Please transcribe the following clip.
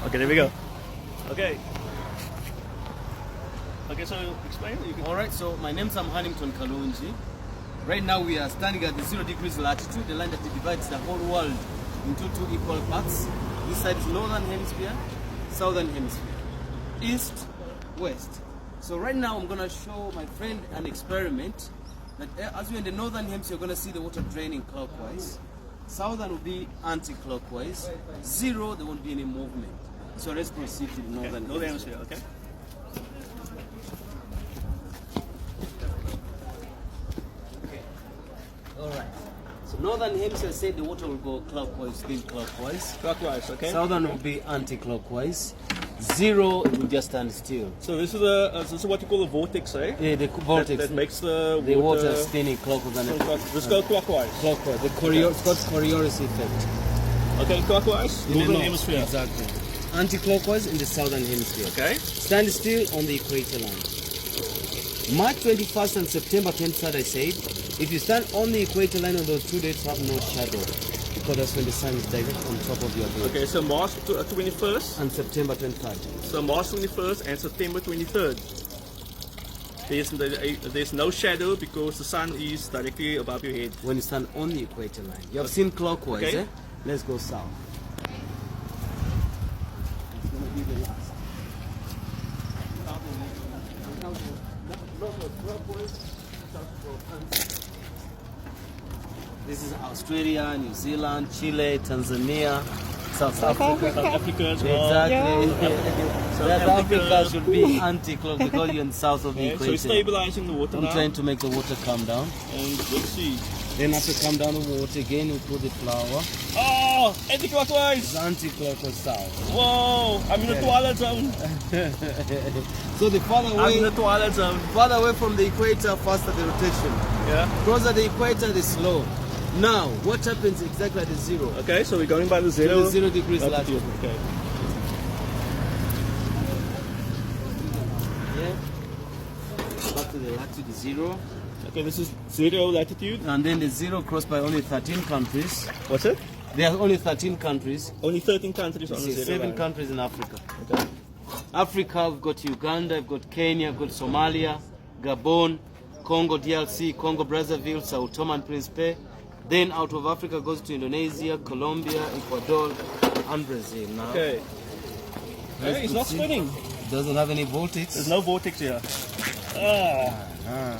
Okay, there we go. Okay. Okay, so explain. Alright, so my name's Huntington Kalonji. Right now we are standing at the 0 degrees latitude, the line that divides the whole world into two equal parts. This side is northern hemisphere, southern hemisphere, east, west. So right now I'm going to show my friend an experiment that as you're in the northern hemisphere, you're going to see the water draining clockwise. Southern will be anti-clockwise. 0, there won't be any movement. So let's proceed to the northern hemisphere. Okay. Alright. So northern hemisphere said the water will go clockwise, spin clockwise. Clockwise, okay. Southern will be anti-clockwise. 0, it will just stand still. So this is what you call a vortex, eh? Yeah, the vortex. That makes the water spinning clockwise. Let's go clockwise. Clockwise. It's got Coriolis effect. Okay, clockwise. In Northern the hemisphere. Exactly. Anti-clockwise in the southern hemisphere. Okay. Stand still on the equator line. March 21st and September 23rd, I said, if you stand on the equator line on those 2 dates, have no shadow, because that's when the sun is direct on top of your head. Okay, so March 21st and September 23rd. So March 21st and September 23rd. There's no shadow because the sun is directly above your head. When you stand on the equator line. You have seen clockwise, okay. Eh? Let's go south. It's going to be the last. This is Australia, New Zealand, Chile, Tanzania, South Africa. South Africa as well. Exactly. Yeah. South Africa should be anti-clock because you're in south of the equator. So it's stabilizing the water I'm now. trying to make the water come down. And let's see. Then after come down the water again, we put the flour. Oh, anti-clockwise. It's anti-clockwise south. Whoa, I'm in the twilight zone. So the farther I'm away, in the twilight zone. farther away from the equator, faster the rotation. Yeah. Closer to the equator, the slow. Now, what happens exactly at the 0? Okay, so we're going by the 0. The 0 degrees latitude. Okay. Yeah. Back to the latitude 0. Okay, this is 0 latitude. And then the 0 crossed by only 13 countries. What's it? There are only 13 countries. Only 13 countries on the 0 7 line. countries in Africa. Okay. Africa, we've got Uganda, we've got Kenya, we've got Somalia, Gabon, Congo DRC, Congo Brazzaville, Sao Tome and Principe. Then out of Africa goes to Indonesia, Colombia, Ecuador, and Brazil. Now, Okay. Hey, it's not spinning. Doesn't have any vortex. There's no vortex here. Ah.